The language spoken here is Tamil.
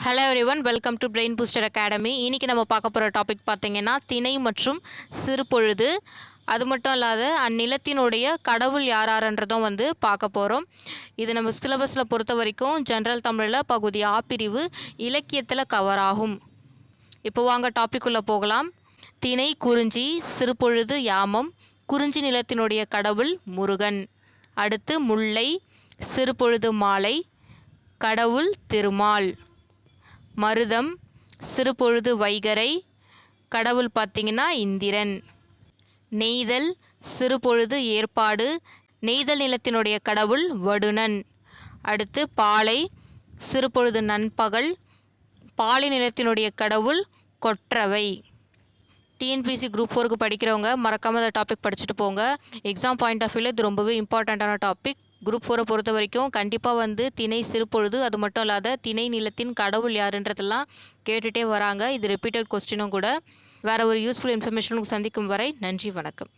Hello everyone, welcome to brain booster academy. இன்றைக்கி நம்ம பார்க்க போகிற டாபிக் பார்த்திங்கன்னா திணை மற்றும் சிறுபொழுது. அது மட்டும் இல்லாத அந்நிலத்தினுடைய கடவுள் யாராருன்றதும் பார்க்க போகிறோம். இது நம்ம சிலபஸில் பொறுத்த வரைக்கும் ஜென்ரல் தமிழில் பகுதி ஆ பிரிவு இலக்கியத்தில் கவர் ஆகும். இப்போ வாங்க டாபிக்குள்ளே போகலாம். திணை குறிஞ்சி, சிறுபொழுது யாமம். குறிஞ்சி நிலத்தினுடைய கடவுள் முருகன். அடுத்து முல்லை, சிறுபொழுது மாலை, கடவுள் திருமால். மருதம், சிறுபொழுது வைகறை, கடவுள் பார்த்திங்கன்னா இந்திரன். நெய்தல், சிறுபொழுது ஏற்பாடு, நெய்தல் நிலத்தினுடைய கடவுள் வடுணன். அடுத்து பாலை, சிறுபொழுது நண்பகல், பாலை நிலத்தினுடைய கடவுள் கொற்றவை. டிஎன்பிசி குரூப் 4க்கு படிக்கிறவங்க மறக்காமல் அந்த டாபிக் படிச்சுட்டு போங்க. எக்ஸாம் பாயிண்ட் ஆஃப் வியூவில் இது ரொம்பவே இம்பார்ட்டண்ட்டான டாபிக். குரூப் 4 பொறுத்த வரைக்கும் கண்டிப்பாக திணை சிறுபொழுது, அது மட்டும் இல்லாத திணை நிலத்தின் கடவுள் யாருன்றதெல்லாம் கேட்டுகிட்டே வராங்க. இது ரிப்பீட்டட் கொஸ்டினும் கூட. வேறு ஒரு யூஸ்ஃபுல் இன்ஃபர்மேஷனுக்கு சந்திக்கும் வரை நன்றி, வணக்கம்.